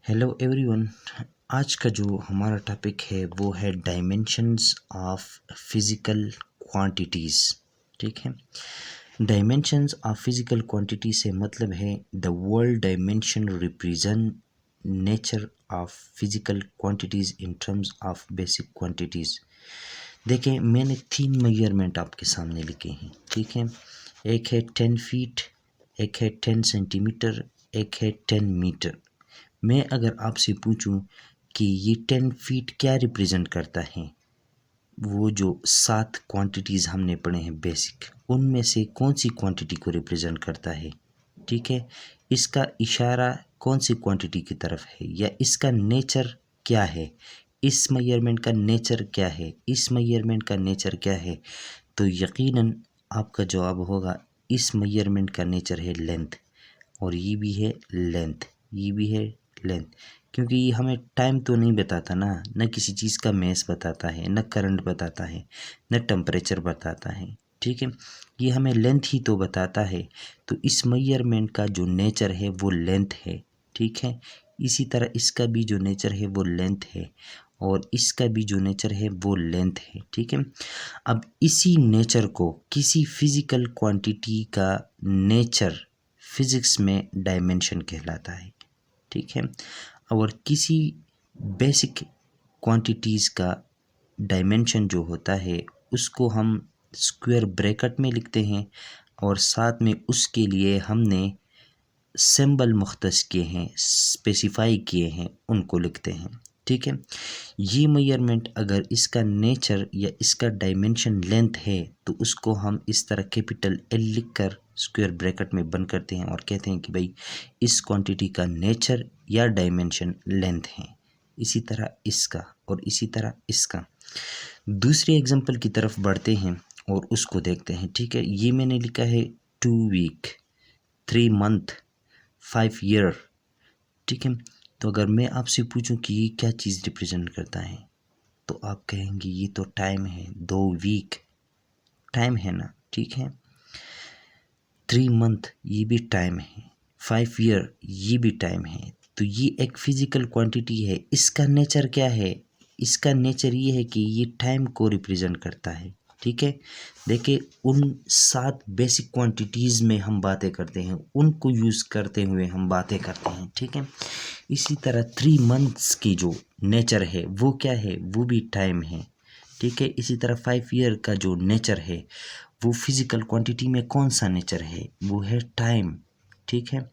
Hello everyone. आज का जो हमारा टॉपिक है वो है डायमेंशंस ऑफ फिज़िकल क्वांटिटीज़। ठीक है, डायमेंशंस ऑफ फिज़िकल क्वांटिटी से मतलब है the world dimension represent nature of physical quantities in terms of basic quantities. देखें, मैंने 3 मेजरमेंट आपके सामने लिखे हैं। ठीक है, एक है 10 फीट, एक है 10 सेंटीमीटर, एक है 10 मीटर। मैं अगर आपसे पूछूं कि ये 10 फीट क्या रिप्रेजेंट करता है, वो जो 7 क्वांटिटीज़ हमने पढ़े हैं बेसिक, उनमें से कौन सी क्वांटिटी को रिप्रेजेंट करता है। ठीक है, इसका इशारा कौन सी क्वांटिटी की तरफ है, या इसका नेचर क्या है, इस मेजरमेंट का नेचर क्या है, इस मेजरमेंट का नेचर क्या है। तो यकीनन आपका जवाब होगा इस मेजरमेंट का नेचर है लेंथ, और ये भी है लेंथ, ये भी है लेंथ। क्योंकि ये हमें टाइम तो नहीं बताता ना, न किसी चीज़ का मैस बताता है, न करंट बताता है, न टेम्परेचर बताता है। ठीक है, ये हमें लेंथ ही तो बताता है। तो इस मेजरमेंट का जो नेचर है वो लेंथ है। ठीक है, इसी तरह इसका भी जो नेचर है वो लेंथ है, और इसका भी जो नेचर है वो लेंथ है। ठीक है, अब इसी नेचर को किसी फिजिकल क्वांटिटी का नेचर फिजिक्स में डायमेंशन कहलाता है। ठीक है, और किसी बेसिक क्वांटिटीज़ का डायमेंशन जो होता है उसको हम स्क्वायर ब्रैकेट में लिखते हैं, और साथ में उसके लिए हमने सिंबल मुख्तस किए हैं, स्पेसिफाई किए हैं, उनको लिखते हैं। ठीक है, ये मेजरमेंट अगर इसका नेचर या इसका डायमेंशन लेंथ है तो उसको हम इस तरह कैपिटल एल लिख कर स्क्वायर ब्रैकेट में बंद करते हैं और कहते हैं कि भाई इस क्वांटिटी का नेचर या डायमेंशन लेंथ है। इसी तरह इसका और इसी तरह इसका। दूसरे एग्जांपल की तरफ बढ़ते हैं और उसको देखते हैं। ठीक है, ये मैंने लिखा है 2 वीक, 3 मंथ, 5 ईयर। ठीक है, तो अगर मैं आपसे पूछूं कि ये क्या चीज़ रिप्रेजेंट करता है, तो आप कहेंगे ये तो टाइम है, 2 वीक टाइम है ना। ठीक है, 3 मंथ ये भी टाइम है, 5 ईयर ये भी टाइम है। तो ये एक फिजिकल क्वांटिटी है। इसका नेचर क्या है, इसका नेचर ये है कि ये टाइम को रिप्रेजेंट करता है। ठीक है, देखिए उन 7 बेसिक क्वांटिटीज़ में हम बातें करते हैं, उनको यूज़ करते हुए हम बातें करते हैं। ठीक है, इसी तरह 3 मंथ्स की जो नेचर है वो क्या है, वो भी टाइम है। ठीक है, इसी तरह 5 ईयर का जो नेचर है वो फिजिकल क्वांटिटी में कौन सा नेचर है, वो है टाइम। ठीक है,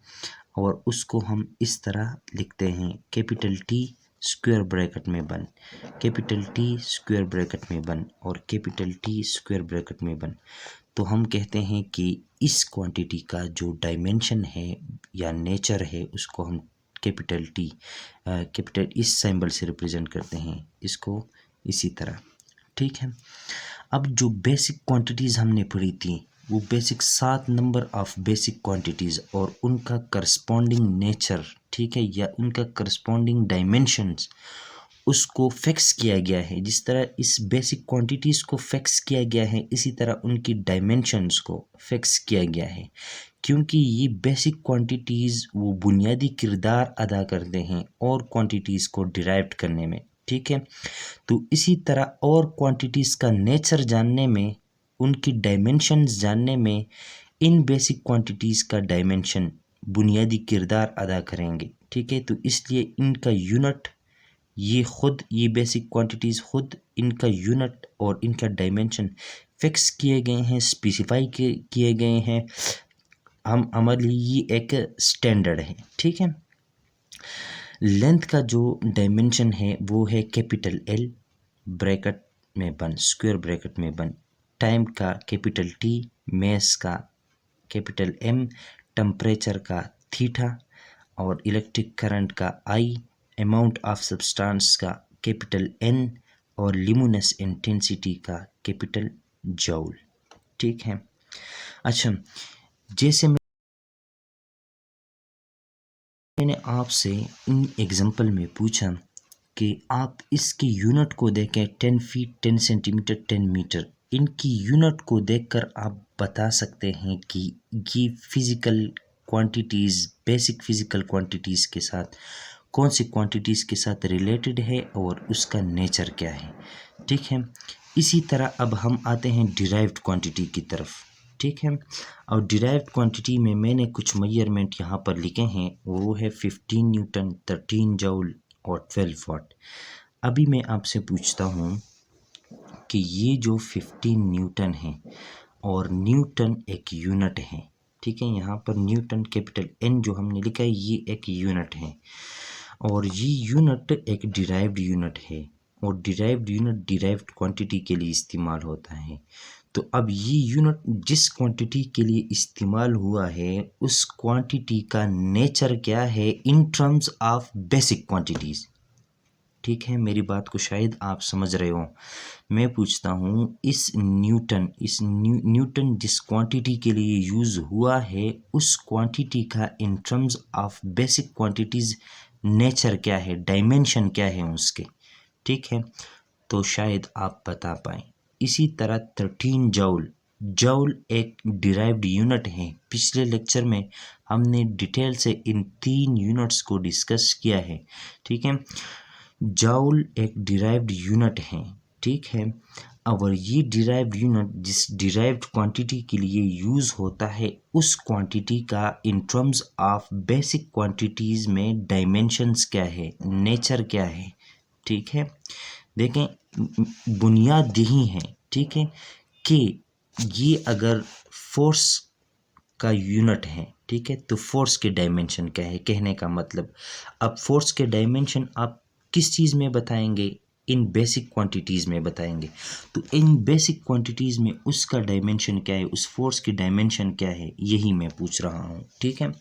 और उसको हम इस तरह लिखते हैं कैपिटल टी स्क्वायर ब्रैकेट में बन, कैपिटल टी स्क्वायर ब्रैकेट में बन, और कैपिटल टी स्क्वायर ब्रैकेट में बन। तो हम कहते हैं कि इस क्वांटिटी का जो डायमेंशन है या नेचर है उसको हम कैपिटल टी कैपिटल इस सिंबल से रिप्रेजेंट करते हैं, इसको इसी तरह। ठीक है, अब जो बेसिक क्वांटिटीज़ हमने पढ़ी थी वो basic 7 number of basic quantities और उनका करस्पॉन्डिंग नेचर, ठीक है, या उनका करस्पॉन्डिंग डायमेंशंस, उसको फिक्स किया गया है। जिस तरह इस बेसिक क्वांटिटीज़ को फिक्स किया गया है, इसी तरह उनकी डायमेंशंस को फिक्स किया गया है, क्योंकि ये बेसिक क्वांटिटीज़ वो बुनियादी किरदार अदा करते हैं और क्वांटिटीज़ को डिराइव करने में। ठीक है, तो इसी तरह और क्वांटिटीज़ का नेचर जानने में, उनकी डायमेंशंस जानने में, इन बेसिक क्वांटिटीज़ का डायमेंशन बुनियादी किरदार अदा करेंगे। ठीक है, तो इसलिए इनका यूनिट, ये बेसिक क्वांटिटीज़ खुद इनका यूनिट और इनका डायमेंशन फिक्स किए गए हैं, स्पेसिफाई किए गए हैं। हम हमारे लिए ये एक स्टैंडर्ड है। ठीक है, लेंथ का जो डायमेंशन है वो है कैपिटल एल ब्रैकेट में बन, स्क्वायर ब्रैकेट में बन, टाइम का कैपिटल टी, मैस का कैपिटल एम, टेम्परेचर का थीटा, और इलेक्ट्रिक करंट का आई, अमाउंट ऑफ सब्सटेंस का कैपिटल एन, और ल्यूमिनस इंटेंसिटी का कैपिटल जूल। ठीक है, अच्छा, जैसे मैंने आपसे इन एग्जांपल में पूछा कि आप इसकी यूनिट को देखें, 10 फीट, 10 सेंटीमीटर, 10 मीटर, इनकी यूनिट को देखकर आप बता सकते हैं कि ये physical quantities, basic physical quantities के साथ कौन सी क्वांटिटीज़ के साथ रिलेटेड है और उसका नेचर क्या है, ठीक है। इसी तरह अब हम आते हैं डिराइव्ड क्वांटिटी की तरफ, ठीक है। और डिराइव्ड क्वांटिटी में मैंने कुछ मेजरमेंट यहाँ पर लिखे हैं, वो है 15 न्यूटन, 13 जूल और 12 वाट। अभी मैं आपसे पूछता हूँ कि ये जो 15 न्यूटन है, और न्यूटन एक यूनिट है, ठीक है। यहाँ पर न्यूटन कैपिटल N जो हमने लिखा है ये एक यूनिट है, और ये यूनिट एक डिराइव्ड यूनिट है, और डिराइव्ड यूनिट डिराइव्ड क्वांटिटी के लिए इस्तेमाल होता है। तो अब ये यूनिट जिस क्वांटिटी के लिए इस्तेमाल हुआ है उस क्वांटिटी का नेचर क्या है in terms of basic quantities, ठीक है। मेरी बात को शायद आप समझ रहे हो। मैं पूछता हूँ इस न्यूटन जिस क्वांटिटी के लिए यूज़ हुआ है उस क्वांटिटी का in terms of basic quantities nature क्या है, डायमेंशन क्या है उसके, ठीक है। तो शायद आप बता पाएँ। इसी तरह 13 जूल एक डिराइव्ड यूनिट है। पिछले लेक्चर में हमने डिटेल से इन 3 यूनिट्स को डिस्कस किया है, ठीक है। जूल एक डिराइव्ड यूनिट है, ठीक है। और ये डिराइव्ड यूनिट जिस डिराइव्ड क्वांटिटी के लिए यूज़ होता है उस क्वांटिटी का in terms of basic quantities में डायमेंशंस क्या है, नेचर क्या है, ठीक है। देखें बुनियाद यही है, ठीक है, कि ये अगर फोर्स का यूनिट है, ठीक है, तो फोर्स के डायमेंशन क्या है, कहने का मतलब अब फोर्स के डायमेंशन आप किस चीज़ में बताएंगे, इन बेसिक क्वांटिटीज़ में बताएंगे। तो इन बेसिक क्वांटिटीज़ में उसका डायमेंशन क्या है, उस फोर्स की डायमेंशन क्या है, यही मैं पूछ रहा हूँ, ठीक है।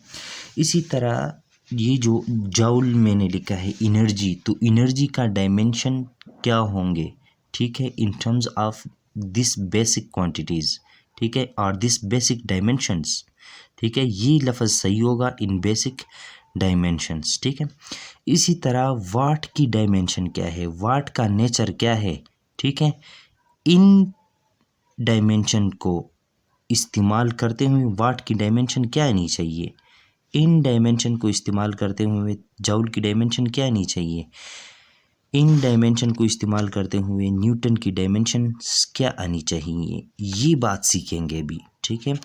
इसी तरह ये जो जूल मैंने लिखा है एनर्जी, तो एनर्जी का डायमेंशन क्या होंगे, ठीक है, in terms of this basic quantities, ठीक है, और दिस बेसिक डायमेंशंस, ठीक है। ये लफ्ज़ सही होगा, इन बेसिक डायमेंशंस, ठीक है। इसी तरह वाट की डायमेंशन क्या है, वाट का नेचर क्या है, ठीक है। इन डायमेंशन को इस्तेमाल करते हुए वाट की डायमेंशन क्या आनी चाहिए, इन डायमेंशन को इस्तेमाल करते हुए जूल की डायमेंशन क्या आनी चाहिए, इन डायमेंशन को इस्तेमाल करते हुए न्यूटन की डायमेंशन क्या आनी चाहिए, ये बात सीखेंगे भी, ठीक है।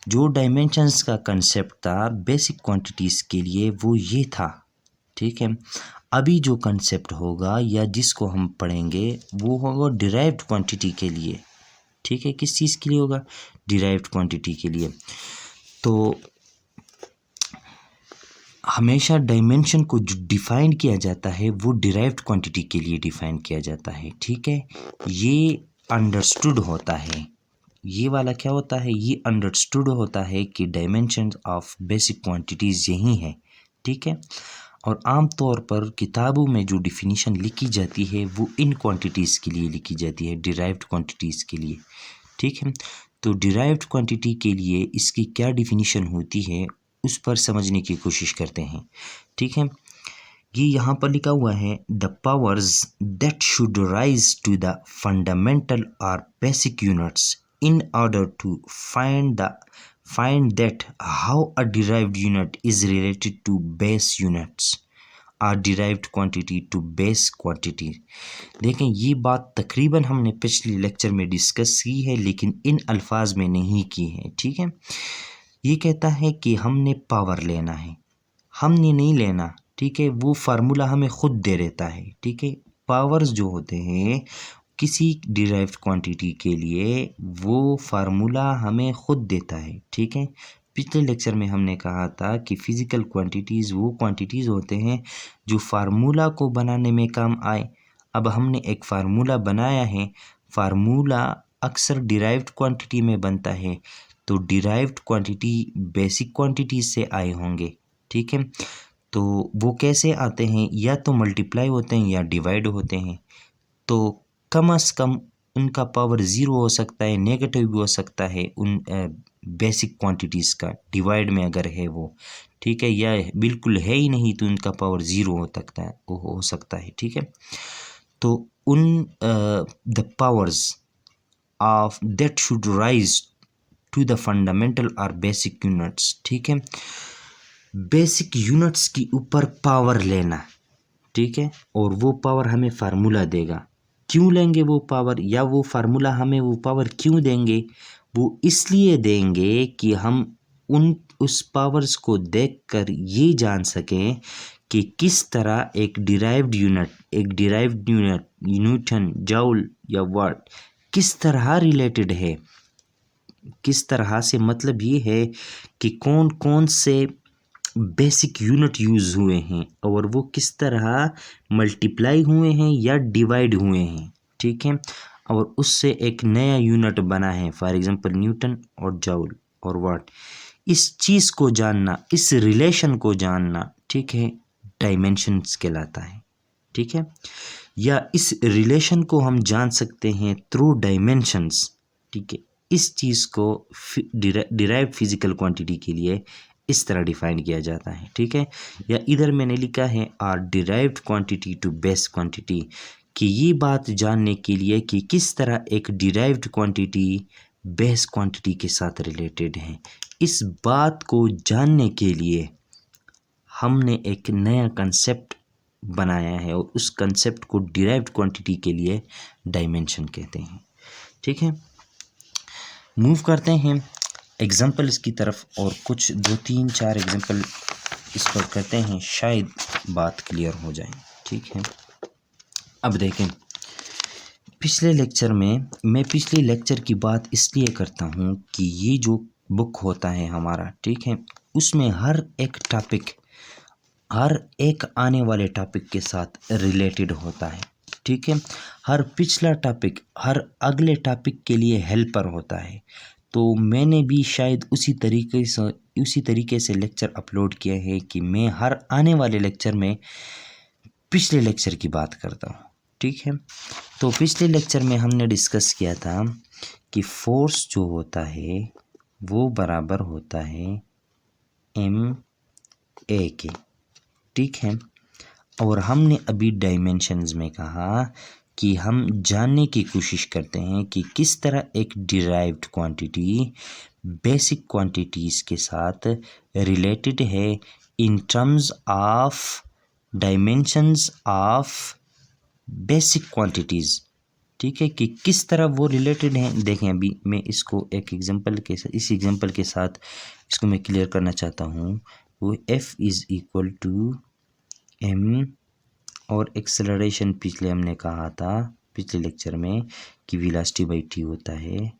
जो डायमेंशंस का कंसेप्ट था बेसिक क्वांटिटीज़ के लिए वो ये था, ठीक है। अभी जो कंसेप्ट होगा या जिसको हम पढ़ेंगे वो होगा डिराइव्ड क्वांटिटी के लिए, ठीक है। किस चीज़ के लिए होगा, डिराइव्ड क्वांटिटी के लिए। तो हमेशा डायमेंशन को जो डिफ़ाइन किया जाता है वो डिराइव्ड क्वांटिटी के लिए डिफ़ाइन किया जाता है, ठीक है। ये अंडरस्टूड होता है, ये वाला क्या होता है, ये अंडरस्टूड होता है कि डायमेंशन ऑफ बेसिक क्वांटिटीज़ यही है, ठीक है। और आम तौर पर किताबों में जो डिफिनीशन लिखी जाती है वो इन क्वांटिटीज़ के लिए लिखी जाती है, डिराइव्ड क्वांटिटीज़ के लिए, ठीक है। तो डिराइव्ड क्वांटिटी के लिए इसकी क्या डिफिनीशन होती है उस पर समझने की कोशिश करते हैं, ठीक है। ये यहाँ पर लिखा हुआ है the powers that should rise to the fundamental और basic units in order to find that how a derived unit is related to base units or derived quantity to base quantity। देखें ये बात तकरीबन हमने पिछले लेक्चर में discuss की है लेकिन इन अल्फाज में नहीं की है, ठीक है। ये कहता है कि हमने पावर लेना है, हमने नहीं लेना, ठीक है, वो फार्मूला हमें खुद दे देता है, ठीक है। पावर्स जो होते हैं किसी डिराइव्ड क्वांटिटी के लिए वो फार्मूला हमें खुद देता है, ठीक है। पिछले लेक्चर में हमने कहा था कि फिज़िकल क्वांटिटीज़ वो क्वांटिटीज़ होते हैं जो फार्मूला को बनाने में काम आए। अब हमने एक फार्मूला बनाया है, फार्मूला अक्सर डिराइव्ड क्वांटिटी में बनता है, तो डिराइव्ड क्वांटिटी बेसिक क्वांटिटीज़ से आए होंगे, ठीक है। तो वो कैसे आते हैं, या तो मल्टीप्लाई होते हैं या डिवाइड होते हैं। तो कम से कम उनका पावर ज़ीरो हो सकता है, नेगेटिव भी हो सकता है उन बेसिक क्वांटिटीज़ का, डिवाइड में अगर है वो, ठीक है, या बिल्कुल है ही नहीं तो उनका पावर ज़ीरो हो सकता है, ठीक है। तो on the powers of that should rise to the fundamental और बेसिक यूनिट्स, ठीक है। बेसिक यूनिट्स के ऊपर पावर लेना, ठीक है, और वो पावर हमें फार्मूला देगा। क्यों लेंगे वो पावर, या वो फार्मूला हमें वो पावर क्यों देंगे? वो इसलिए देंगे कि हम उस पावर्स को देखकर ये जान सकें कि किस तरह एक डिराइव्ड यूनिट न्यूटन, जूल या वाट किस तरह रिलेटेड है, किस तरह से, मतलब ये है कि कौन कौन से बेसिक यूनिट यूज़ हुए हैं और वो किस तरह मल्टीप्लाई हुए हैं या डिवाइड हुए हैं, ठीक है, और उससे एक नया यूनिट बना है, फॉर एग्जांपल न्यूटन और जूल और वाट। इस चीज़ को जानना, इस रिलेशन को जानना, ठीक है, डायमेंशंस कहलाता है, ठीक है, या इस रिलेशन को हम जान सकते हैं थ्रू डायमेंशंस, ठीक है। इस चीज़ को डिराइव्ड फिजिकल क्वांटिटी के लिए इस तरह डिफाइन किया जाता है, ठीक है। या इधर मैंने लिखा है are derived quantity to base quantity, कि ये बात जानने के लिए कि किस तरह एक डिराइव्ड क्वांटिटी बेस क्वांटिटी के साथ रिलेटेड है। इस बात को जानने के लिए हमने एक नया कंसेप्ट बनाया है और उस कंसेप्ट को डिराइव्ड क्वांटिटी के लिए डायमेंशन कहते हैं, ठीक है। मूव करते हैं एग्जाम्पल्स की तरफ और कुछ 2-3-4 एग्जाम्पल इस पर करते हैं, शायद बात क्लियर हो जाए, ठीक है। अब देखें, पिछले लेक्चर में मैं पिछले लेक्चर की बात इसलिए करता हूँ कि ये जो बुक होता है हमारा, ठीक है, उसमें हर एक टॉपिक हर एक आने वाले टॉपिक के साथ रिलेटेड होता है, ठीक है। हर पिछला टॉपिक हर अगले टॉपिक के लिए हेल्पर होता है। तो मैंने भी शायद उसी तरीके से लेक्चर अपलोड किया है कि मैं हर आने वाले लेक्चर में पिछले लेक्चर की बात करता हूँ, ठीक है। तो पिछले लेक्चर में हमने डिस्कस किया था कि फोर्स जो होता है वो बराबर होता है एम ए के, ठीक है। और हमने अभी डायमेंशंस में कहा कि हम जानने की कोशिश करते हैं कि किस तरह एक डिराइव्ड क्वांटिटी बेसिक क्वांटिटीज़ के साथ रिलेटेड है in terms of dimensions of basic quantities, ठीक है, कि किस तरह वो रिलेटेड हैं। देखें, अभी मैं इसको एक एग्जांपल के साथ, इस एग्जांपल के साथ इसको मैं क्लियर करना चाहता हूँ। वो F is equal to m, और एक्सेलरेशन पिछले हमने कहा था पिछले लेक्चर में कि वेलोसिटी बाई t होता है,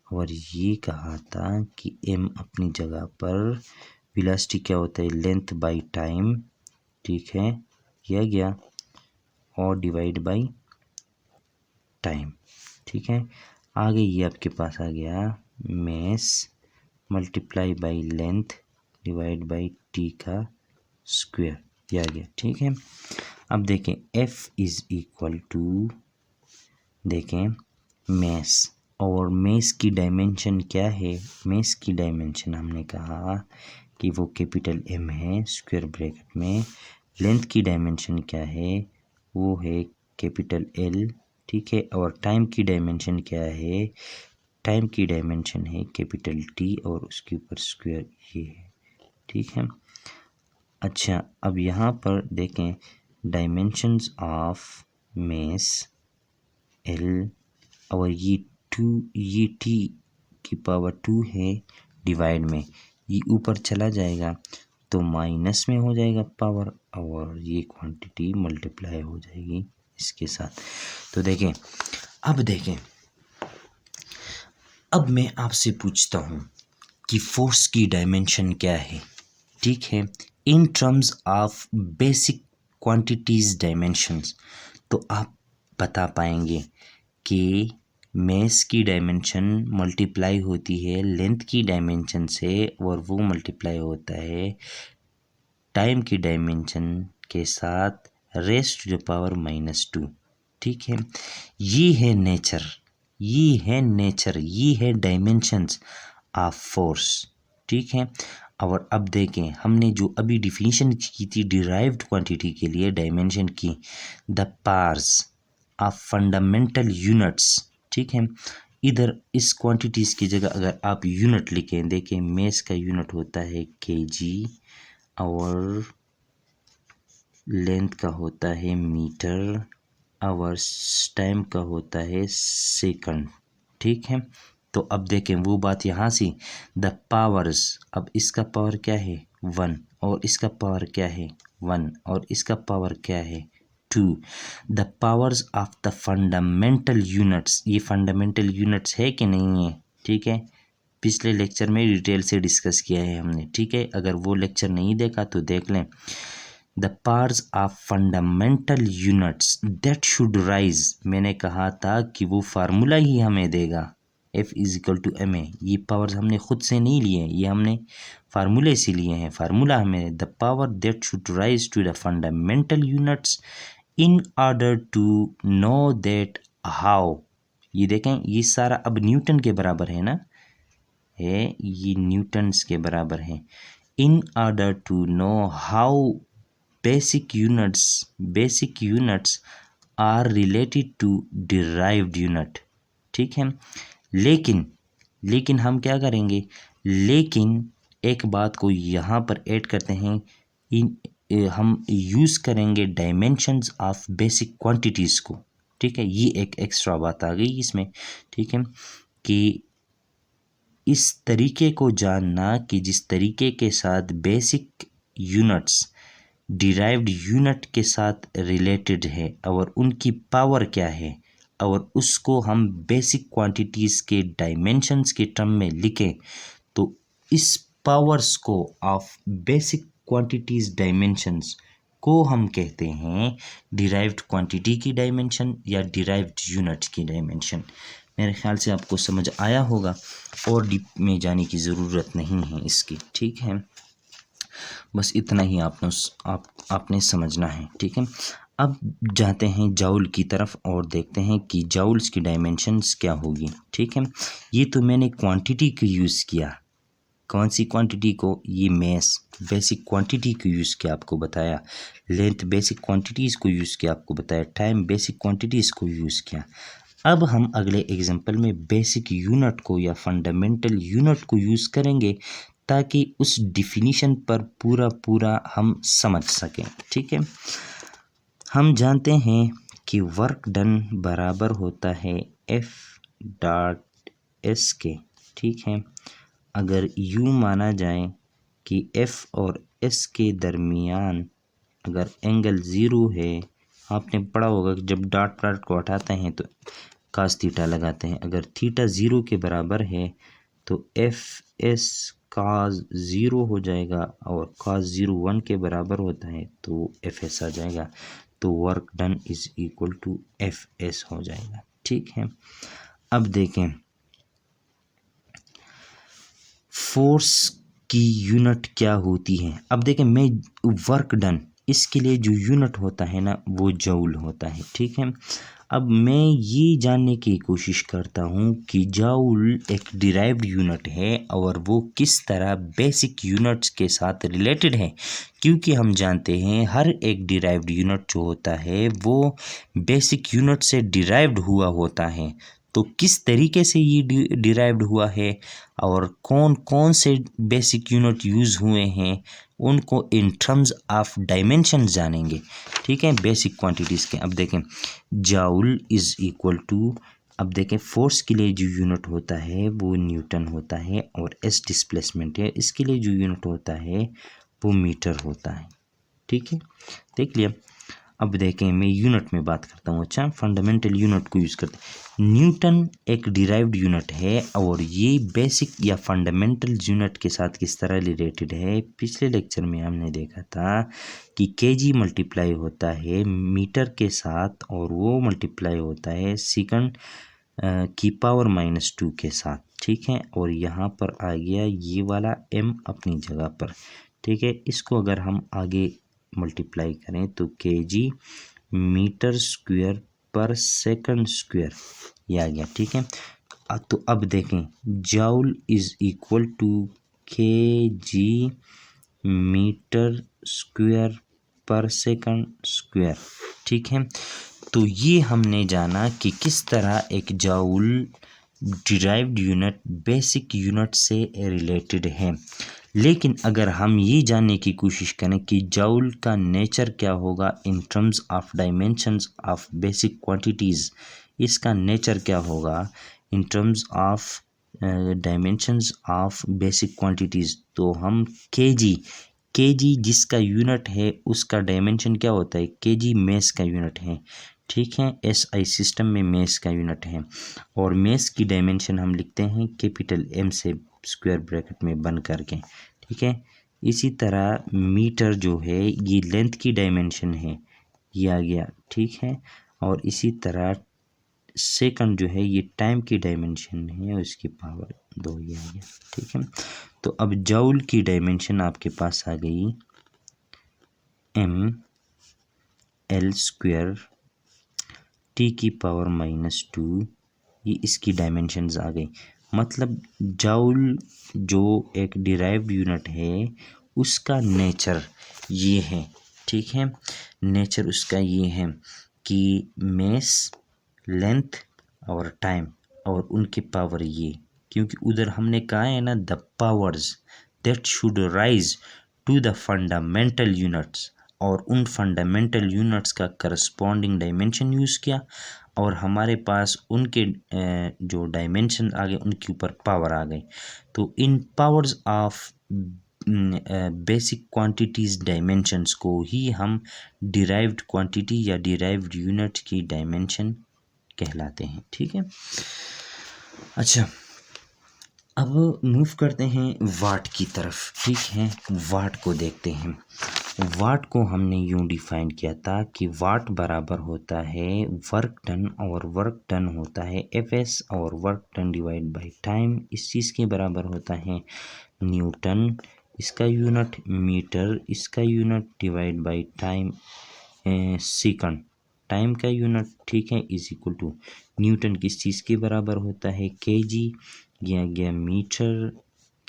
और ये कहा था कि m अपनी जगह पर, वेलोसिटी क्या होता है, लेंथ बाई टाइम, ठीक है, किया गया, और डिवाइड बाई टाइम, ठीक है। आगे ये आपके पास आ गया mess multiply by length divide by t का स्क्वायर, ये आ गया, ठीक है। अब देखें F इज़ इक्वल टू, देखें मेस, और मेस की डायमेंशन क्या है, मेस की डायमेंशन हमने कहा कि वो कैपिटल M है स्क्वायर ब्रैकेट में। लेंथ की डायमेंशन क्या है, वो है कैपिटल L, ठीक है। और टाइम की डायमेंशन क्या है, टाइम की डायमेंशन है कैपिटल T और उसके ऊपर स्क्वायर ये है, ठीक है। अच्छा, अब यहाँ पर देखें डायमेंशंस ऑफ मेस L, और ये t की पावर 2 है, डिवाइड में ये ऊपर चला जाएगा तो माइनस में हो जाएगा पावर, और ये क्वांटिटी मल्टीप्लाई हो जाएगी इसके साथ। तो देखें, अब मैं आपसे पूछता हूँ कि फोर्स की डायमेंशन क्या है, ठीक है, in terms of basic quantities dimensions. तो आप बता पाएंगे कि मेस की डायमेंशन मल्टीप्लाई होती है लेंथ की डायमेंशन से, और वो मल्टीप्लाई होता है टाइम की डायमेंशन के साथ रेज़ टू द पावर -2, ठीक है। ये है नेचर, ये है डायमेंशंस ऑफ फोर्स, ठीक है। और अब देखें, हमने जो अभी डिफिनीशन की थी डिराइव्ड क्वांटिटी के लिए डायमेंशन की, the parts of fundamental units, ठीक है। इधर इस क्वांटिटीज़ की जगह अगर आप यूनिट लिखें, देखें मेस का यूनिट होता है kg, आवर लेंथ का होता है मीटर, आवर्स टाइम का होता है सेकंड। ठीक है, तो अब देखें वो बात यहाँ से, द पावर्स, अब इसका पावर क्या है 1 और इसका पावर क्या है 1 और इसका पावर क्या है 2। The powers of the fundamental units, ये फंडामेंटल यूनिट्स है कि नहीं है? ठीक है, पिछले लेक्चर में डिटेल से डिस्कस किया है हमने। ठीक है, अगर वो लेक्चर नहीं देखा तो देख लें। The powers of fundamental units that should rise, मैंने कहा था कि वो फार्मूला ही हमें देगा F is equal to ma। ये पावर्स हमने खुद से नहीं लिए, ये हमने फार्मूले से लिए हैं। फार्मूला हमें, the power that should rise to the fundamental units in order to know that how, ये देखें ये सारा अब न्यूटन के बराबर है ना, है ये न्यूटन्स के बराबर है। In order to know how basic units are related to derived unit. ठीक है, लेकिन हम क्या करेंगे, लेकिन एक बात को यहाँ पर ऐड करते हैं, हम यूज़ करेंगे डायमेंशंस ऑफ बेसिक क्वांटिटीज़ को। ठीक है, ये एक एक्स्ट्रा बात आ गई इसमें। ठीक है, कि इस तरीके को जानना कि जिस तरीके के साथ बेसिक यूनिट्स डिराइव्ड यूनिट के साथ रिलेटेड है और उनकी पावर क्या है, और उसको हम बेसिक क्वांटिटीज़ के डायमेंशंस के टर्म में लिखें, तो इस पावर्स को ऑफ बेसिक क्वांटिटीज़ डायमेंशंस को हम कहते हैं डिराइव्ड क्वांटिटी की डायमेंशन या डिराइव्ड यूनिट की डायमेंशन। मेरे ख्याल से आपको समझ आया होगा और डीप में जाने की ज़रूरत नहीं है इसकी। ठीक है, बस इतना ही आपने समझना है। ठीक है, अब जाते हैं जाउल की तरफ और देखते हैं कि जाउल्स की डायमेंशंस क्या होगी। ठीक है, ये तो मैंने क्वांटिटी को यूज़ किया, कौन सी क्वांटिटी को, ये मैस बेसिक क्वांटिटी को यूज़ किया, आपको बताया। लेंथ बेसिक क्वांटिटीज़ को यूज़ किया, आपको बताया। टाइम बेसिक क्वांटिटीज़ को यूज़ किया। अब हम अगले एग्जांपल में बेसिक यूनिट को या फंडामेंटल यूनिट को यूज़ करेंगे ताकि उस डिफिनीशन पर पूरा हम समझ सकें। ठीक है, हम जानते हैं कि वर्क डन बराबर होता है F डॉट S के। ठीक है, अगर यूँ माना जाए कि F और S के दरमियान अगर एंगल 0 है, आपने पढ़ा होगा कि जब डॉट प्रोडक्ट को हटाते हैं तो कास थीटा लगाते हैं। अगर थीटा 0 के बराबर है तो एफ एस कास 0 हो जाएगा, और कास 0 1 के बराबर होता है तो एफ एस आ जाएगा, तो work done is equal to F S हो जाएगा। ठीक है, अब देखें फोर्स की यूनिट क्या होती है। अब देखें मैं वर्क डन, इसके लिए जो यूनिट होता है ना वो जूल होता है। ठीक है, अब मैं ये जानने की कोशिश करता हूँ कि जूल एक डिराइव्ड यूनिट है और वो किस तरह बेसिक यूनिट्स के साथ रिलेटेड है, क्योंकि हम जानते हैं हर एक डिराइव्ड यूनिट जो होता है वो बेसिक यूनिट से डिराइव्ड हुआ होता है। तो किस तरीके से ये डिराइव्ड हुआ है और कौन कौन से बेसिक यूनिट यूज़ हुए हैं, उनको इन टर्म्स ऑफ डायमेंशन जानेंगे। ठीक है, बेसिक क्वांटिटीज़ के। अब देखें जूल इज़ इक्वल टू, अब देखें फोर्स के लिए जो यूनिट होता है वो न्यूटन होता है, और एस डिस्प्लेसमेंट है, इसके लिए जो यूनिट होता है वो मीटर होता है। ठीक है, देख लिया। अब देखें मैं यूनिट में बात करता हूँ। अच्छा, फंडामेंटल यूनिट को यूज़ करते हैं। न्यूटन एक डिराइव्ड यूनिट है और ये बेसिक या फंडामेंटल यूनिट के साथ किस तरह रिलेटेड है, पिछले लेक्चर में हमने देखा था कि केजी मल्टीप्लाई होता है मीटर के साथ, और वो मल्टीप्लाई होता है सेकंड की पावर -2 के साथ। ठीक है, और यहाँ पर आ गया ये वाला m अपनी जगह पर। ठीक है, इसको अगर हम आगे मल्टीप्लाई करें तो KG metre square per second square ये आ गया। ठीक है, तो अब देखें joule is equal to KG metre square per second square. ठीक है, तो ये हमने जाना कि किस तरह एक joule derived unit basic unit से रिलेटेड है। लेकिन अगर हम ये जानने की कोशिश करें कि जूल का नेचर क्या होगा in terms of dimensions of basic quantities, इसका नेचर क्या होगा in terms of dimensions of basic quantities, तो हम केजी जिसका यूनिट है उसका डायमेंशन क्या होता है, केजी मेस का यूनिट है, ठीक है। एसआई सिस्टम में मेस का यूनिट है और मेस की डायमेंशन हम लिखते हैं कैपिटल एम से स्क्वायर ब्रैकेट में बन करके, ठीक है। इसी तरह मीटर जो है ये लेंथ की डायमेंशन है, ये आ गया, ठीक है। और इसी तरह सेकंड जो है ये टाइम की डायमेंशन है और इसकी पावर 2 ये आ गया, ठीक है। तो अब जूल की डायमेंशन आपके पास आ गई एम एल स्क्वायर टी की पावर -2, ये इसकी डायमेंशंस आ गई। मतलब जूल जो एक डिराइव्ड यूनिट है उसका नेचर ये है, ठीक है। नेचर उसका ये है कि मेस, लेंथ और टाइम और उनके पावर ये, क्योंकि उधर हमने कहा है ना the powers that should rise to the fundamental units, और उन फंडामेंटल यूनिट्स का करस्पॉन्डिंग डायमेंशन यूज़ किया और हमारे पास उनके जो डायमेंशन आ गए उनके ऊपर पावर आ गई। तो इन powers of basic quantities dimensions को ही हम डिराइव्ड क्वांटिटी या डिराइव्ड यूनिट की डायमेंशन कहलाते हैं, ठीक है। अच्छा, अब मूव करते हैं वाट की तरफ, ठीक है। वाट को देखते हैं। वाट को हमने यूँ डिफाइन किया था कि वाट बराबर होता है वर्क डन, और वर्क डन होता है एफएस, और work done divide by time इस चीज़ के बराबर होता है न्यूटन, इसका यूनिट मीटर, इसका unit divide by time second, time का यूनिट, ठीक है, इज इक्वल टू न्यूटन किस चीज़ के बराबर होता है केजी, यह गया मीटर,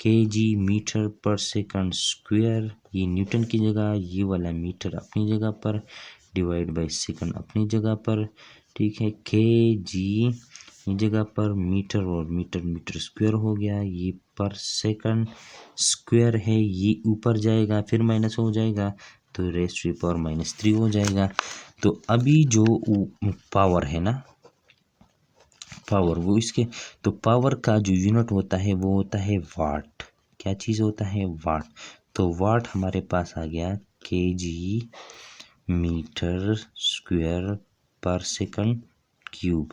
केजी मीटर पर सेकंड स्क्वायर, ये न्यूटन की जगह, ये वाला मीटर अपनी जगह पर, डिवाइड बाय सेकंड अपनी जगह पर, ठीक है। केजी जगह पर मीटर और मीटर मीटर स्क्वायर हो गया, ये पर सेकंड स्क्वायर है, ये ऊपर जाएगा फिर माइनस हो जाएगा तो रेज़ टू पावर -3 हो जाएगा। तो अभी जो पावर है ना, पावर वो इसके, तो पावर का जो यूनिट होता है वो होता है वाट, क्या चीज़ होता है, वाट। तो वाट हमारे पास आ गया KG metre square per second cube,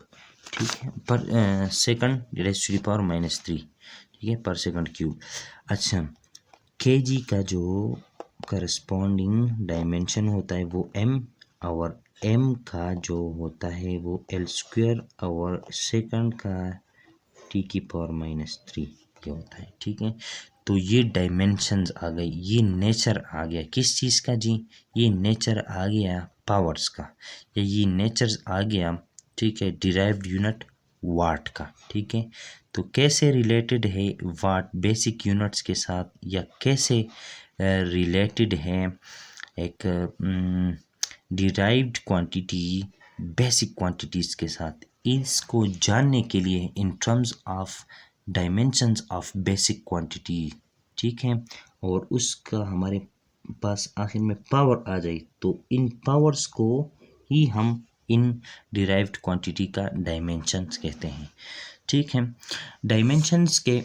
ठीक है, पर सेकंड रेज़ टू पावर -3, ठीक है, पर सेकंड क्यूब। अच्छा, केजी का जो करस्पॉन्डिंग डायमेंशन होता है वो एम, और एम का जो होता है वो एल स्क्वायर, और सेकंड का टी की पावर -3 ये होता है, ठीक है। तो ये डायमेंशंस आ गई, ये नेचर आ गया किस चीज़ का जी, ये नेचर आ गया पावर्स का, या ये नेचर आ गया, ठीक है, डिराइव्ड यूनिट वाट का, ठीक है। तो कैसे रिलेटेड है वाट बेसिक यूनिट्स के साथ, या कैसे रिलेटेड है एक डिराइव्ड क्वांटिटी बेसिक क्वांटिटीज़ के साथ, इसको जानने के लिए in terms of dimensions of basic quantity, ठीक है, और उसका हमारे पास आखिर में पावर आ जाए तो इन पावर्स को ही हम इन डिराइव्ड क्वांटिटी का डायमेंशंस कहते हैं, ठीक है। डायमेंशंस के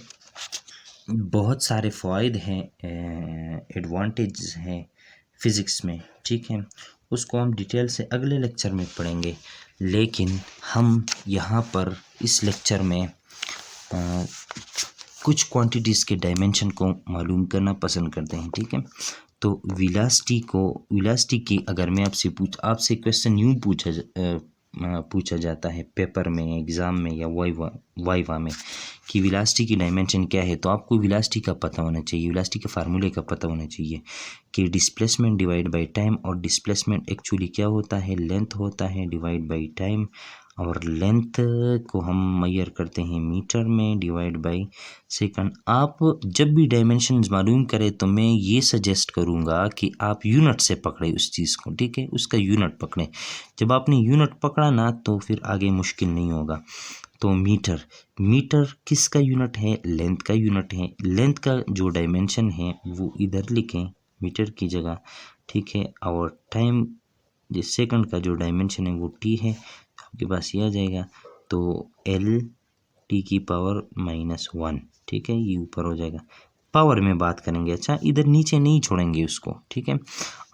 बहुत सारे फ़ायदे हैं, एडवांटेज हैं फिज़िक्स में, ठीक है, उसको हम डिटेल से अगले लेक्चर में पढ़ेंगे। लेकिन हम यहाँ पर इस लेक्चर में कुछ क्वांटिटीज़ के डायमेंशन को मालूम करना पसंद करते हैं, ठीक है। तो वेलोसिटी की अगर मैं आपसे क्वेश्चन यूँ पूछा जाता है पेपर में, एग्ज़ाम में या वाइवा में कि वेलोसिटी की डायमेंशन क्या है, तो आपको वेलोसिटी का पता होना चाहिए, वेलोसिटी के फार्मूले का पता होना चाहिए कि डिस्प्लेसमेंट डिवाइड बाय टाइम, और डिस्प्लेसमेंट एक्चुअली क्या होता है, लेंथ होता है डिवाइड बाय टाइम, और लेंथ को हम मेजर करते हैं मीटर में डिवाइड बाय सेकंड। आप जब भी डायमेंशंस मालूम करें तो मैं ये सजेस्ट करूँगा कि आप यूनिट से पकड़ें उस चीज़ को, ठीक है, उसका यूनिट पकड़ें। जब आपने यूनिट पकड़ा ना तो फिर आगे मुश्किल नहीं होगा। तो मीटर, मीटर किसका यूनिट है? लेंथ का यूनिट है। लेंथ का जो डायमेंशन है वो इधर लिखें मीटर की जगह, ठीक है। और टाइम जिस सेकंड का जो डायमेंशन है वो टी है, आपके पास ये आ जाएगा। तो एल टी की पावर -1, ठीक है, ये ऊपर हो जाएगा। पावर में बात करेंगे, अच्छा इधर नीचे नहीं छोड़ेंगे उसको, ठीक है।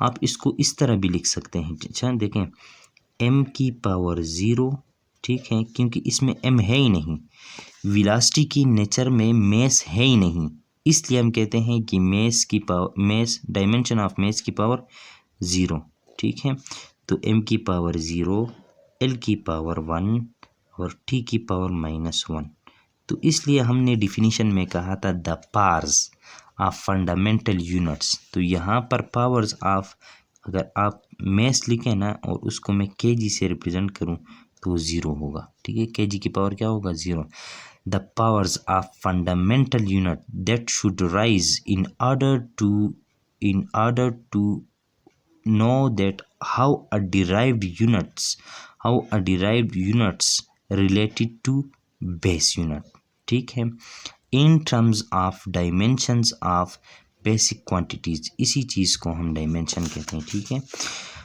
आप इसको इस तरह भी लिख सकते हैं, अच्छा देखें m की पावर 0, ठीक है, क्योंकि इसमें m है ही नहीं, वेलोसिटी की नेचर में मेस है ही नहीं, इसलिए हम कहते हैं कि मेस की power, mess dimension of mess की पावर 0, ठीक है। तो m की पावर 0, l की पावर 1 और t की पावर -1। तो इसलिए हमने डिफिनीशन में कहा था the powers of fundamental units. तो यहाँ पर पावर्स ऑफ, अगर आप मेस लिखें ना और उसको मैं केजी से रिप्रेजेंट करूँ तो 0 होगा, ठीक है। केजी की पावर क्या होगा? 0। The powers of fundamental unit that should rise in order to know that how a derived units related to base unit, ठीक है, in terms of dimensions of basic quantities, इसी चीज़ को हम डायमेंशन कहते हैं, ठीक है।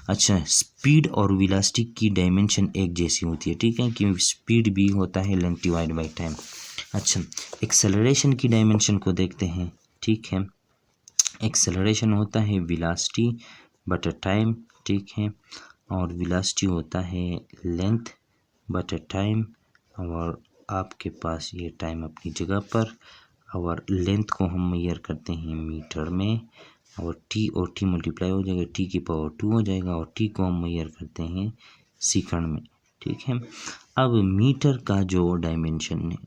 अच्छा, स्पीड और वेलोसिटी की डायमेंशन एक जैसी होती है, ठीक है, क्योंकि स्पीड भी होता है लेंथ डिवाइड बाई टाइम। अच्छा, एक्सेलरेशन की डायमेंशन को देखते हैं, ठीक है। एक्सेलरेशन होता है वेलोसिटी बटा टाइम, ठीक है, और वेलोसिटी होता है लेंथ बटा टाइम, और आपके पास ये टाइम अपनी जगह पर, और लेंथ को हम मेजर करते हैं मीटर में, और टी मल्टीप्लाई हो जाएगा, टी की पावर 2 हो जाएगा, और टी को हम मेजर करते हैं सेकंड में, ठीक है। अब मीटर का जो डायमेंशन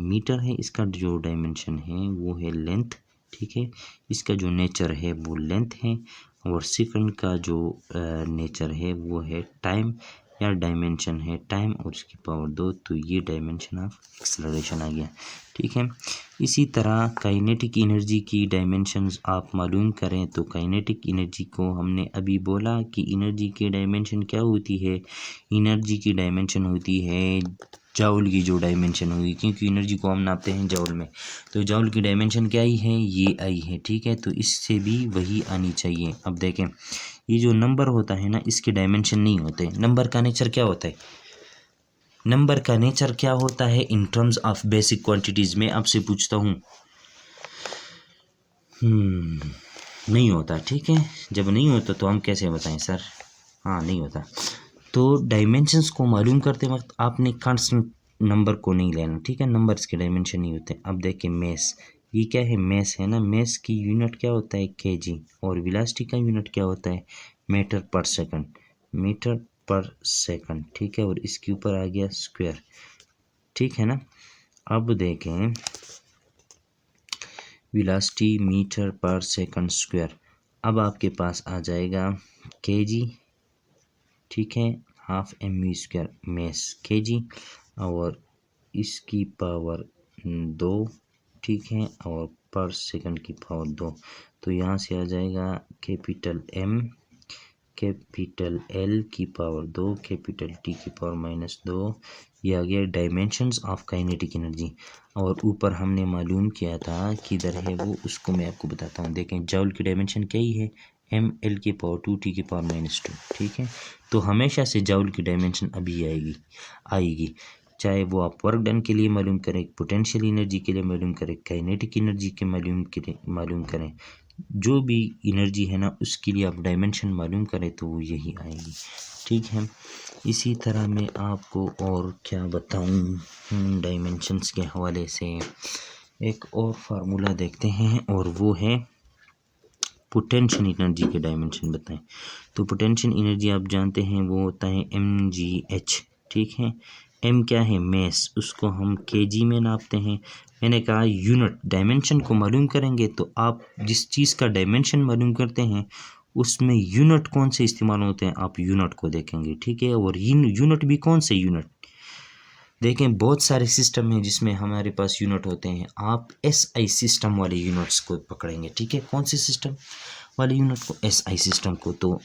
मीटर है, इसका जो डायमेंशन है वो है लेंथ, ठीक है, इसका जो नेचर है वो लेंथ है, और सेकंड का जो नेचर है वो है टाइम या डायमेंशन है टाइम और उसकी पावर 2। तो ये डायमेंशन ऑफ एक्सेलरेशन आ गया, ठीक है। इसी तरह काइनेटिक एनर्जी की डायमेंशंस आप मालूम करें तो काइनेटिक एनर्जी को हमने अभी बोला कि एनर्जी की डायमेंशन क्या होती है? एनर्जी की डायमेंशन होती है जाउल की जो डायमेंशन होगी, क्योंकि एनर्जी को हम नापते हैं जाउल में, तो जाउल की डायमेंशन क्या आई है? ये आई है, ठीक है। तो इससे भी वही आनी चाहिए। अब देखें, ये जो नंबर होता है ना, इसके डायमेंशन नहीं होते। नंबर का नेचर क्या होता है? नंबर का नेचर क्या होता है in terms of basic quantities में? आपसे पूछता हूँ, नहीं होता, ठीक है। जब नहीं होता तो हम कैसे बताएं सर? हाँ, नहीं होता। तो डायमेंशंस को मालूम करते वक्त आपने कांस्टेंट नंबर को नहीं लेना, ठीक है। नंबर्स के डायमेंशन नहीं होते। अब देखिए मेस, ये क्या है? मेस है ना। मेस की यूनिट क्या होता है? केजी, और वेलोसिटी का यूनिट क्या होता है? मीटर पर सेकंड, मीटर पर सेकंड, ठीक है। और इसके ऊपर आ गया स्क्वायर, ठीक है ना। अब देखें वेलोसिटी मीटर पर सेकंड स्क्वायर, अब आपके पास आ जाएगा केजी, ठीक है, हाफ m², मेस केजी, और इसकी पावर 2, ठीक है, और पर सेकंड की पावर 2। तो यहाँ से आ जाएगा कैपिटल M, कैपिटल L की पावर 2, कैपिटल T की पावर -2। ये आ गया डायमेंशंस ऑफ काइनेटिक एनर्जी। और ऊपर हमने मालूम किया था किधर है वो, उसको मैं आपको बताता हूँ। देखें, जॉल की डायमेंशन क्या ही है? M L की पावर 2 T की पावर -2, ठीक है। तो हमेशा से जॉल की डायमेंशन अभी आएगी, चाहे वो आप वर्क डन के लिए मालूम करें, पोटेंशियल एनर्जी के लिए मालूम करें, काइनेटिक एनर्जी के मालूम करें, जो भी एनर्जी है ना उसके लिए आप डायमेंशन मालूम करें तो वो यही आएगी, ठीक है। इसी तरह मैं आपको और क्या बताऊं डायमेंशंस के हवाले से, एक और फार्मूला देखते हैं और वो है पोटेंशियल एनर्जी के डायमेंशन बताएं। तो पोटेंशियल एनर्जी आप जानते हैं वो होता है mgh, ठीक है। m क्या है? मेस, उसको हम केजी में नापते हैं। मैंने कहा यूनिट, डायमेंशन को मालूम करेंगे तो आप जिस चीज़ का डायमेंशन मालूम करते हैं उसमें यूनिट कौन से इस्तेमाल होते हैं आप यूनिट को देखेंगे, ठीक है। और यूनिट भी कौन से यूनिट? देखें, बहुत सारे सिस्टम हैं जिसमें हमारे पास यूनिट होते हैं। आप SI सिस्टम वाले यूनिट्स को पकड़ेंगे, ठीक है। कौन से सिस्टम? वाले यूनिट को, एसआई सिस्टम को। तो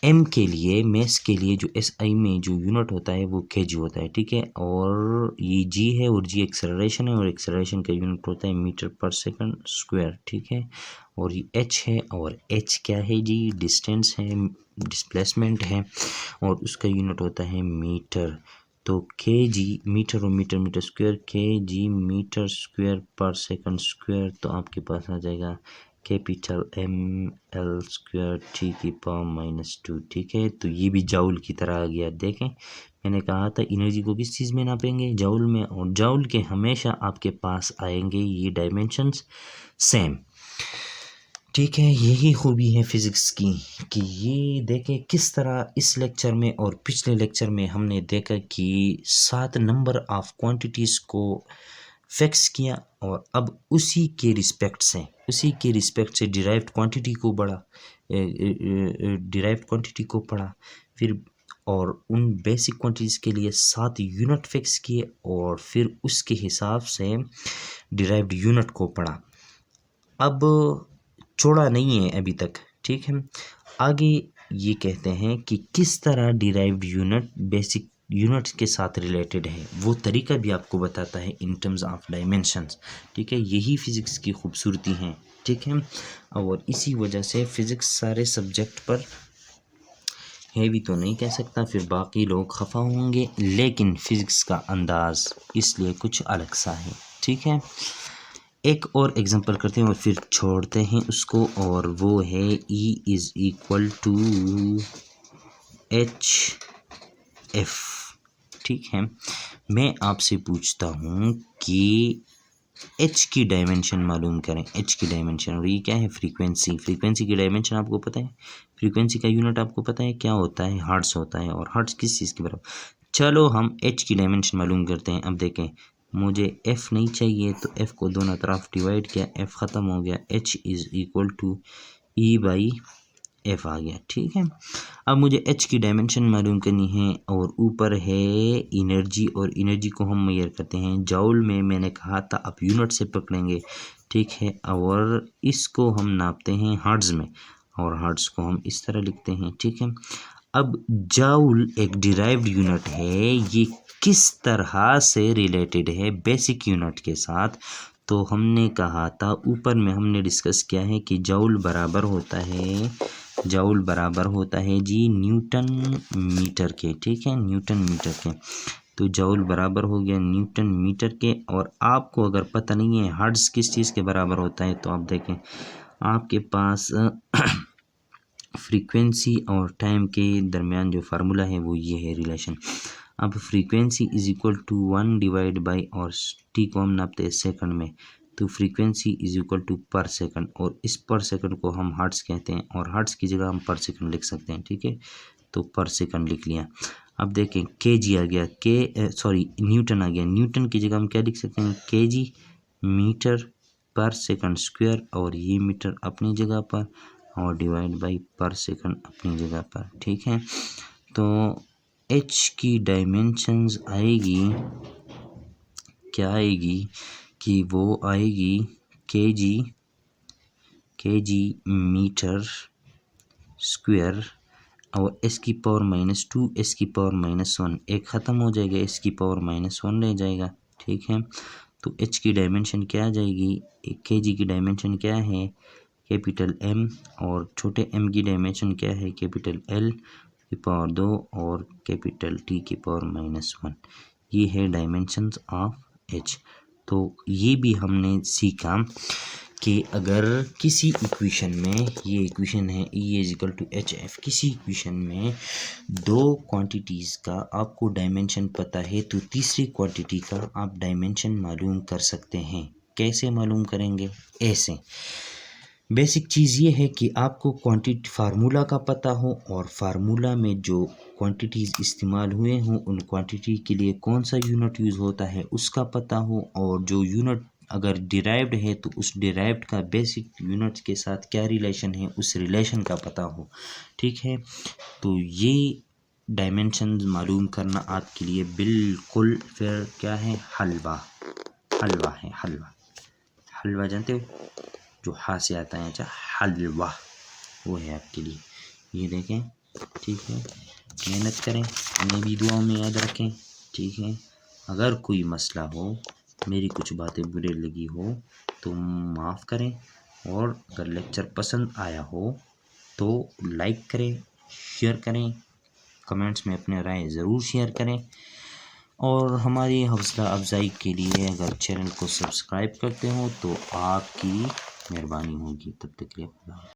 एम के लिए, मेस के लिए जो एसआई में जो यूनिट होता है वो केजी होता है, ठीक है। और ये जी है, और जी एक्सेलरेशन है, और एक्सेलरेशन का यूनिट होता है मीटर पर सेकंड स्क्वायर, ठीक है। और ये एच है, और एच क्या है जी, डिस्टेंस है, डिस्प्लेसमेंट है, और उसका यूनिट होता है मीटर। तो के जी मीटर, और metre metre square, K G metre square per second square. तो आपके पास आ जाएगा capital M L square T की पावर -2, ठीक है। तो ये भी जाउल की तरह आ गया। देखें, मैंने कहा था एनर्जी को किस चीज़ में नापेंगे, जाउल में, और जाउल के हमेशा आपके पास आएंगे ये डायमेंशंस सेम, ठीक है। यही खूबी है फिज़िक्स की कि ये देखें किस तरह इस लेक्चर में और पिछले लेक्चर में हमने देखा कि 7 नंबर ऑफ क्वांटिटीज़ को फिक्स किया, और अब उसी के रिस्पेक्ट से डिराइव्ड क्वांटिटी को पढ़ा, फिर और उन बेसिक क्वांटिटीज़ के लिए 7 यूनिट फिक्स किए, और फिर उसके हिसाब से डिराइव्ड यूनिट को पढ़ा। अब छोड़ा नहीं है अभी तक, ठीक है। आगे ये कहते हैं कि किस तरह डिराइव्ड यूनिट बेसिक यूनिट्स के साथ रिलेटेड है, वो तरीका भी आपको बताता है इन टर्म्स ऑफ डायमेंशंस, ठीक है। यही फिज़िक्स की खूबसूरती है, ठीक है। और इसी वजह से फ़िज़िक्स सारे सब्जेक्ट पर हैवी तो नहीं कह सकता, फिर बाकी लोग खफा होंगे, लेकिन फ़िज़िक्स का अंदाज़ इसलिए कुछ अलग सा है, ठीक है। एक और एग्जांपल करते हैं और फिर छोड़ते हैं उसको, और वो है E is equal to H F, ठीक है। मैं आपसे पूछता हूँ कि एच की डायमेंशन मालूम करें, एच की डायमेंशन, और ये क्या है, फ्रीक्वेंसी। फ्रीक्वेंसी की डायमेंशन आपको पता है, फ्रीक्वेंसी का यूनिट आपको पता है क्या होता है, हर्ट्ज़ होता है। और हर्ट्ज़ किस चीज़ के बराबर, चलो हम एच की डायमेंशन मालूम करते हैं। अब देखें, मुझे एफ़ नहीं चाहिए, तो एफ़ को दोनों तरफ डिवाइड किया, एफ़ ख़त्म हो गया, H is equal to E by F आ गया, ठीक है। अब मुझे एच की डायमेंशन मालूम करनी है, और ऊपर है एनर्जी, और एनर्जी को हम मेजर करते हैं जाउल में, मैंने कहा था आप यूनिट से पकड़ेंगे, ठीक है। और इसको हम नापते हैं हर्ट्ज़ में, और हर्ट्ज़ को हम इस तरह लिखते हैं, ठीक है। अब जाउल एक डिराइव्ड यूनिट है, ये किस तरह से रिलेटेड है बेसिक यूनिट के साथ, तो हमने कहा था ऊपर में हमने डिस्कस किया है कि जाउल बराबर होता है जी न्यूटन मीटर के, ठीक है, न्यूटन मीटर के। तो जाउल बराबर हो गया न्यूटन मीटर के। और आपको अगर पता नहीं है हर्ट्ज़ किस चीज़ के बराबर होता है, तो आप देखें आपके पास फ्रीक्वेंसी और टाइम के दरमियान जो फार्मूला है वो ये है रिलेशन। अब frequency is equal to 1 divide by, और टी को हम नापते हैं सेकंड में, तो frequency is equal to per second, और इस पर सेकंड को हम हर्ट्ज़ कहते हैं, और हर्ट्ज़ की जगह हम पर सेकंड लिख सकते हैं, ठीक है। तो पर सेकंड लिख लिया। अब देखें के जी आ गया, न्यूटन आ गया, न्यूटन की जगह हम क्या लिख सकते हैं, के जी मीटर पर सेकंड स्क्वायर, और ये मीटर अपनी जगह पर, और डिवाइड बाई पर सेकंड अपनी जगह पर, ठीक है। तो एच की डायमेंशंस आएगी, क्या आएगी कि वो आएगी के जी मीटर स्क्वायर, और एस की पावर -2, एस की पावर -1, एक ख़त्म हो जाएगा, एस की पावर -1 रह जाएगा, ठीक है। तो एच की डायमेंशन क्या आ जाएगी, के जी की डायमेंशन क्या है, कैपिटल एम, और छोटे एम की डायमेंशन क्या है, कैपिटल एल की पावर 2, और कैपिटल टी की पावर -1। ये है डायमेंशंस ऑफ एच। तो ये भी हमने सीखा कि अगर किसी इक्वेशन में, ये इक्वेशन है E is equal to H F, किसी इक्वेशन में दो क्वांटिटीज़ का आपको डायमेंशन पता है, तो तीसरी क्वांटिटी का आप डायमेंशन मालूम कर सकते हैं। कैसे मालूम करेंगे, ऐसे बेसिक चीज़ ये है कि आपको क्वांटिटी फार्मूला का पता हो, और फार्मूला में जो क्वांटिटीज़ इस्तेमाल हुए हों उन क्वांटिटी के लिए कौन सा यूनिट यूज़ होता है उसका पता हो, और जो यूनिट अगर डिराइव्ड है तो उस डिराइव्ड का बेसिक यूनिट्स के साथ क्या रिलेशन है उस रिलेशन का पता हो, ठीक है। तो ये डायमेंशन मालूम करना आपके लिए बिल्कुल फिर क्या है, हलवा है, हलवा जानते हो, जो हा से आता है, अच्छा हलवा, वो है आपके लिए। ये देखें, ठीक है, मेहनत करें, हमें भी दुआ में याद रखें, ठीक है। अगर कोई मसला हो, मेरी कुछ बातें बुरी लगी हो तो माफ़ करें, और अगर लेक्चर पसंद आया हो तो लाइक करें, शेयर करें, कमेंट्स में अपने राय ज़रूर शेयर करें, और हमारी हौसला अफजाई के लिए अगर चैनल को सब्सक्राइब करते हो तो आपकी मेहरबानी होगी। तब तक के लिए खुदा हाफ़िज़।